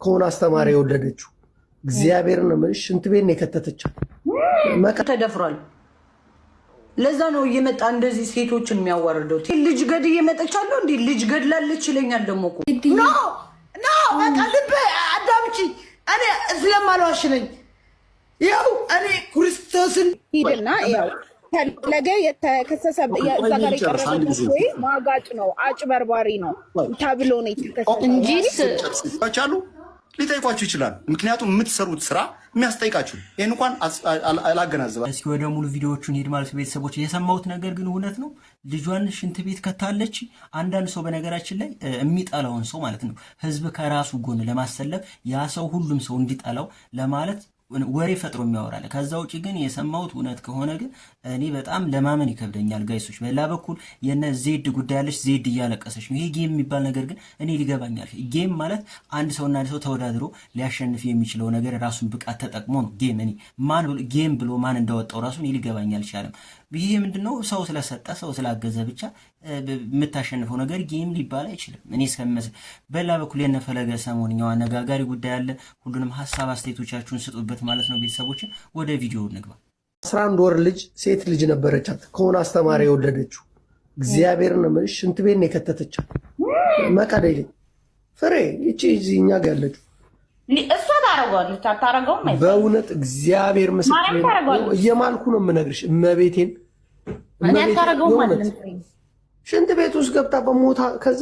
ከሆነ አስተማሪ የወለደችው እግዚአብሔርን ነው የምልሽ። ሽንት ቤት ነው የከተተቻት። ተደፍሯል። ለዛ ነው እየመጣ እንደዚህ ሴቶችን የሚያዋርደው። ልጅ ገድዬ መጥቻለሁ እንዴ? ልጅ ገድላለች ይለኛል ደግሞ እኮ ኖ በቃ ልብ አዳምጪ። እኔ ስለማልዋሽ ነኝ። ያው እኔ ክርስቶስን ሂድና ያው ፈለገ የተከሰሰ እዛ ጋር የቀረበበት ወይ ማጋጭ ነው አጭበርባሪ ነው ተብሎ ነው የተከሰሰ እንጂ አቻሉ ሊጠይቋችሁ ይችላል። ምክንያቱም የምትሰሩት ስራ የሚያስጠይቃችሁ ይሄን እንኳን አላገናዘባ። እስኪ ወደ ሙሉ ቪዲዮዎቹን ሄድ ማለት ቤተሰቦች የሰማሁት ነገር ግን እውነት ነው። ልጇን ሽንት ቤት ከታለች። አንዳንድ ሰው በነገራችን ላይ የሚጠላውን ሰው ማለት ነው ህዝብ ከራሱ ጎን ለማሰለፍ ያ ሰው ሁሉም ሰው እንዲጠላው ለማለት ወሬ ፈጥሮ የሚያወራል። ከዛ ውጪ ግን የሰማሁት እውነት ከሆነ ግን እኔ በጣም ለማመን ይከብደኛል ጋይሶች። በሌላ በኩል የነ ዜድ ጉዳይ ያለች ዜድ እያለቀሰች ነው። ይሄ ጌም የሚባል ነገር ግን እኔ ሊገባኛል። ጌም ማለት አንድ ሰውና አንድ ሰው ተወዳድሮ ሊያሸንፍ የሚችለው ነገር ራሱን ብቃት ተጠቅሞ ነው ጌም። እኔ ማን ጌም ብሎ ማን እንዳወጣው ራሱን ሊገባኝ አልቻለም። ይሄ ምንድነው? ሰው ስለሰጠ ሰው ስላገዘ ብቻ የምታሸንፈው ነገር ጌም ሊባል አይችልም። እኔ እስከምመስል በሌላ በኩል የነፈለገ ሰሞንኛው አነጋጋሪ ጉዳይ አለ። ሁሉንም ሀሳብ አስተያየቶቻችሁን ስጡበት ማለት ነው። ቤተሰቦችን ወደ ቪዲዮ እንግባ። 11 ወር ልጅ ሴት ልጅ ነበረቻት ከሆነ አስተማሪ የወለደችው እግዚአብሔርን ነው የምልሽ። ሽንት ቤት ነው የከተተቻት። መቀደይ ፍሬ ይቺ እዚህ እኛ ጋር ያለችው እሷ ታረጋለች አታረጋውም? በእውነት እግዚአብሔር ምስክሬ እየማልኩ ነው የምነግርሽ። እመቤቴን ሽንት ቤት ውስጥ ገብታ በሞታ ከዛ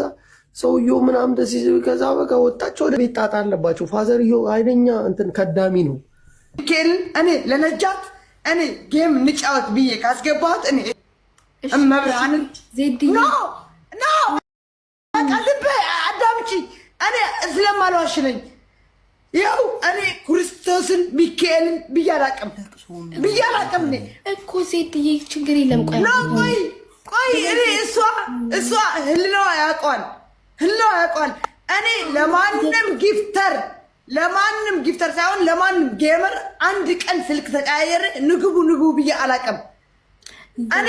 ሰውየው ምናምን ደስ ከዛ በቃ ወጣች። ወደ ቤት ጣጣ አለባቸው። ፋዘርየው ኃይለኛ እንትን ከዳሚ ነው። እኔ ለነጃት እኔ ጌም እንጫወት ብዬ ካስገባት እኔ እመብርሃንን ኖ በቃ ልብ አዳምጪ። እኔ ስለማልዋሽ ነኝ። ያው እኔ ክርስቶስን ሚካኤልን ብያላቅም እኔ እኮ ሴትዬ ችግር የለም። ቆይ እኔ እሷ ህልናዋ ያውቀዋል። እኔ ለማንም ጊፍተር ሳይሆን ለማንም ጌመር አንድ ቀን ስልክ ተቀያየረ ንግቡ ብዬ አላቅም። እኔ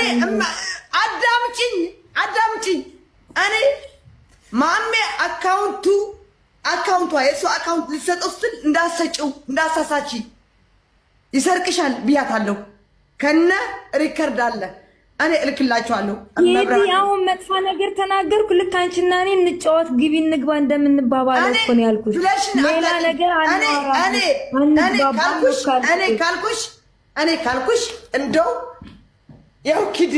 አዳምጪኝ። እኔ ማሜ አካውንቷ የእሱ አካውንት ልትሰጠው ስትል እንዳሳሳች ይሰርቅሻል ብያታለሁ። ከነ ሪከርድ አለ። እኔ እልክላችኋለሁ። አሁን መጥፋ ነገር ተናገርኩ። ልክ አንቺና እኔ እንጫወት ግቢ እንግባ እንደምንባባል እኮ ነው ያልኩሽ። ሌላ ነገር እኔ ካልኩሽ እንደው ያው ኪዲ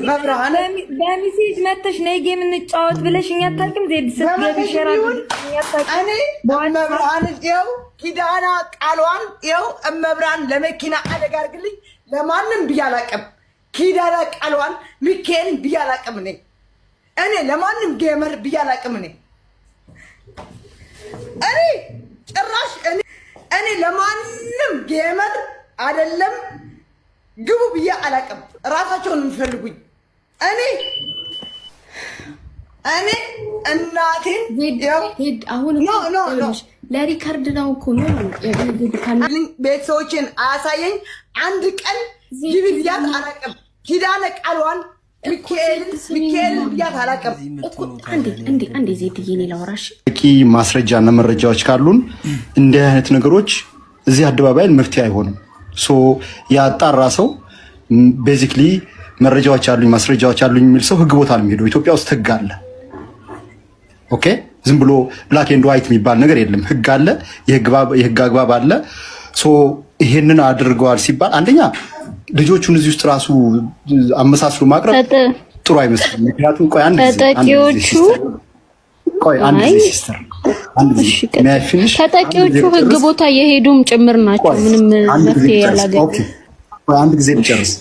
መብርሃን በሚሴጅ መተሽ ነይ ጌም እንጫወት ብለሽ እኛ አታውቂም። ዜድ ስትገቢ ሸራግ እኔ መብርሃን ያው ኪዳና ቃሏን ያው መብርሃን ለመኪና አደጋ አድርግልኝ ለማንም ብያላቀም ኪዳና ቃሏን ሚካኤልን ብያላቀም እኔ ለማንም ጌመር ብያላቀም እኔ ጭራሽ እኔ ለማንም ጌመር አይደለም ግቡ ብዬ አላቀም። ራሳቸውን የሚፈልጉኝ እኔ እናቴን አሁን ለሪከርድ ነው እኮ ነው ቤተሰቦችን አያሳየኝ አንድ ቀን ግቢ ብያት አላቀም። ኪዳነ ቃሏን ሚካኤልን ብያት አላቀም። አንዴ ዜድዬ እኔ ላወራሽ በቂ ማስረጃና መረጃዎች ካሉን እንዲህ አይነት ነገሮች እዚህ አደባባይ መፍትሄ አይሆንም። ያጣራ ሰው ቤዚክሊ መረጃዎች አሉኝ ማስረጃዎች አሉኝ የሚል ሰው ህግ ቦታ ነው የሚሄደው። ኢትዮጵያ ውስጥ ህግ አለ። ኦኬ፣ ዝም ብሎ ብላክ ኤንድ ዋይት የሚባል ነገር የለም። ህግ አለ፣ የህግ አግባብ አለ። ይሄንን አድርገዋል ሲባል አንደኛ ልጆቹን እዚህ ውስጥ ራሱ አመሳስሎ ማቅረብ ጥሩ አይመስልም። ምክንያቱም አንድ ጊዜ ሲስተር ተጠቂዎቹ ህግ ቦታ የሄዱም ጭምር ናቸው። ምንም መፍትሄ ያላገኙ። አንድ ጊዜ ልጨርስ።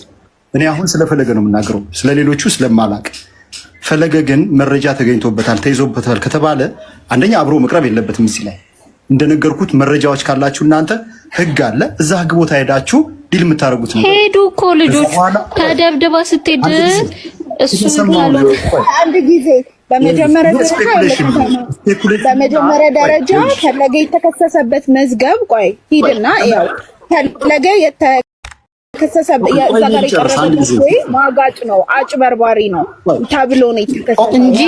እኔ አሁን ስለፈለገ ነው የምናገረው፣ ስለሌሎቹ ስለማላቅ። ፈለገ ግን መረጃ ተገኝቶበታል ተይዞበታል ከተባለ አንደኛ አብሮ መቅረብ የለበትም። እዚህ ላይ እንደነገርኩት መረጃዎች ካላችሁ እናንተ ህግ አለ፣ እዛ ህግ ቦታ ሄዳችሁ ዲል የምታደርጉት ነው። ሄዱ እኮ ልጆች ተደብድባ ስትሄድ እሱ ካልሆነ አንድ ጊዜ በመጀመሪያ ደረጃ ፈለገ የተከሰሰበት መዝገብ ሂድና ያው ፈለገ ከሰሰ እዛ ጋር የቀረበው ወይ ማጋጭ ነው አጭበርባሪ ነው ተብሎ ነው የተከሰሰው እንጂ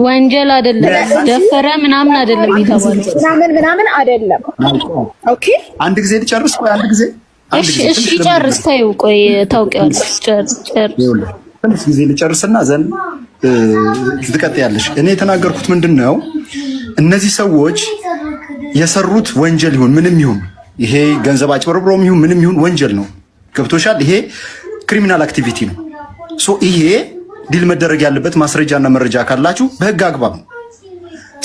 ወንጀል አይደለም። ደፈረ ምናምን አይደለም የተባለው ምናምን አይደለም። ኦኬ አንድ ጊዜ ልጨርስ። ቆይ አንድ ጊዜ እሺ ጨርስ። ታዩ ቆይ ታውቂያለሽ። ጨርስ ትንሽ ጊዜ ልጨርስና ዘን ትቀጥያለሽ። እኔ የተናገርኩት ምንድነው እነዚህ ሰዎች የሰሩት ወንጀል ይሁን ምንም ይሁን ይሄ ገንዘብ አጭበርብሮም ይሁን ምንም ይሁን ወንጀል ነው። ገብቶሻል? ይሄ ክሪሚናል አክቲቪቲ ነው። ሶ ይሄ ዲል መደረግ ያለበት ማስረጃና መረጃ ካላችሁ በህግ አግባብ ነው።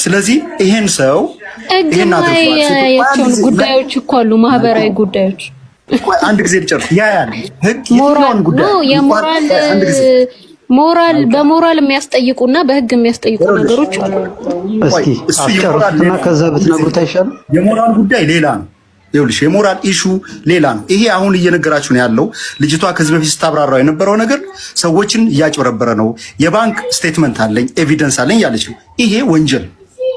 ስለዚህ ይሄን ሰው ይሄን አድርጓል። ጉዳዮች እኮ አሉ፣ ማህበራዊ ጉዳዮች። አንድ ጊዜ ልጨርስ። ያ ህግ የሞራል ጉዳይ የሞራል ሞራል በሞራል የሚያስጠይቁና በህግ የሚያስጠይቁ ነገሮች አሉ። እስኪ አስጨርሱና ከዛ ብትነግሩት አይሻልም? የሞራል ጉዳይ ሌላ ነው። ይኸውልሽ የሞራል ኢሹ ሌላ ነው። ይሄ አሁን እየነገራችሁ ነው ያለው። ልጅቷ ከዚህ በፊት ስታብራራው የነበረው ነገር ሰዎችን እያጭበረበረ ነው፣ የባንክ ስቴትመንት አለኝ ኤቪደንስ አለኝ ያለች ነው። ይሄ ወንጀል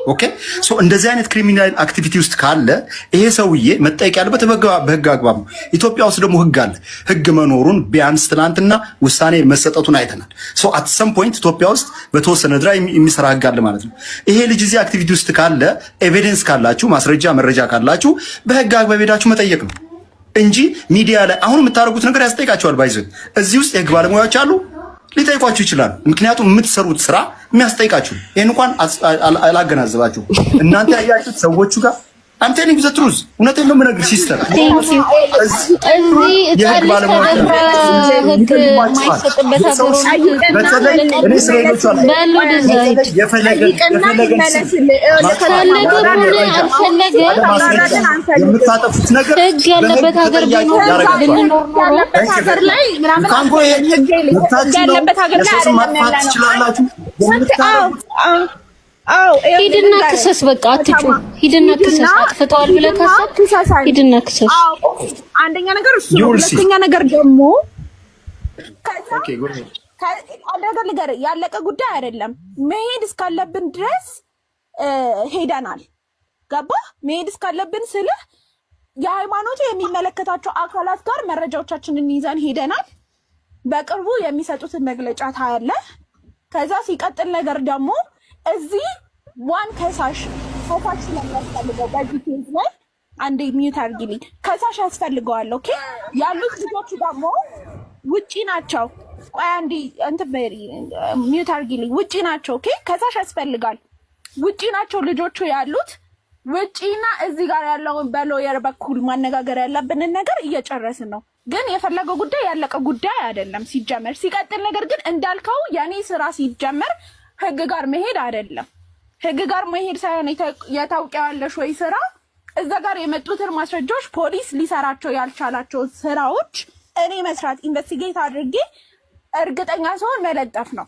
ኦኬ። ሶ እንደዚህ አይነት ክሪሚናል አክቲቪቲ ውስጥ ካለ ይሄ ሰውዬ መጠየቅ ያለበት በህግ አግባብ ነው። ኢትዮጵያ ውስጥ ደግሞ ህግ አለ። ህግ መኖሩን ቢያንስ ትናንትና ውሳኔ መሰጠቱን አይተናል። ሶ አት ሰም ፖይንት ኢትዮጵያ ውስጥ በተወሰነ ድራ የሚሰራ ህግ አለ ማለት ነው። ይሄ ልጅ እዚህ አክቲቪቲ ውስጥ ካለ ኤቪደንስ ካላችሁ፣ ማስረጃ መረጃ ካላችሁ በህግ አግባብ ሄዳችሁ መጠየቅ ነው እንጂ ሚዲያ ላይ አሁን የምታደርጉት ነገር ያስጠይቃቸዋል። ባይዘ እዚህ ውስጥ የህግ ባለሙያዎች አሉ፣ ሊጠይቋችሁ ይችላል። ምክንያቱም የምትሰሩት ስራ የሚያስጠይቃችሁ። ይሄን እንኳን አላገናዘባችሁ እናንተ ያያችሁት ሰዎቹ ጋር I'm telling you the truth. እውነቴን ነው የምነግርሽ ሲስተር። እዚህ የህግ ባለሙያዎች ህግ ማይሰጥበት የምታጠፉት ነገር ህግ ያለበት ሀገር ሂድና ክሰስ። በቃ አትጩ። ሂድና ክሰስ። አጥፍተዋል ብለህ ካሰብክ ሂድና ክሰስ። አንደኛ ነገር እሱ ነው። ሁለተኛ ነገር ደግሞ ነገር ያለቀ ጉዳይ አይደለም። መሄድ እስካለብን ድረስ ሄደናል። ገባ? መሄድ እስካለብን ስልህ የሃይማኖቱ የሚመለከታቸው አካላት ጋር መረጃዎቻችንን ይዘን ሄደናል። በቅርቡ የሚሰጡትን መግለጫ ታያለህ። ከዛ ሲቀጥል ነገር ደግሞ እዚህ ዋን ከሳሽ ስለሚያስፈልገው በዚህ ኬዝ ላይ አንዴ ሚዩት አድርጊልኝ። ከሳሽ ያስፈልገዋል። ኦኬ ያሉት ልጆቹ ደግሞ ውጪ ናቸው። ቆይ አንዴ እንትን ሚዩት አድርጊልኝ። ውጪ ናቸው። ኦኬ ከሳሽ ያስፈልጋል። ውጪ ናቸው ልጆቹ ያሉት። ውጪና እዚህ ጋር ያለውን በሎየር በኩል ማነጋገር ያለብንን ነገር እየጨረስን ነው። ግን የፈለገው ጉዳይ ያለቀ ጉዳይ አይደለም ሲጀመር። ሲቀጥል ነገር ግን እንዳልከው የኔ ስራ ሲጀመር ህግ ጋር መሄድ አይደለም። ህግ ጋር መሄድ ሳይሆን የታውቂያለሽ ወይ ስራ እዛ ጋር የመጡትን ማስረጃዎች ፖሊስ ሊሰራቸው ያልቻላቸው ስራዎች እኔ መስራት ኢንቨስቲጌት አድርጌ እርግጠኛ ሰውን መለጠፍ ነው።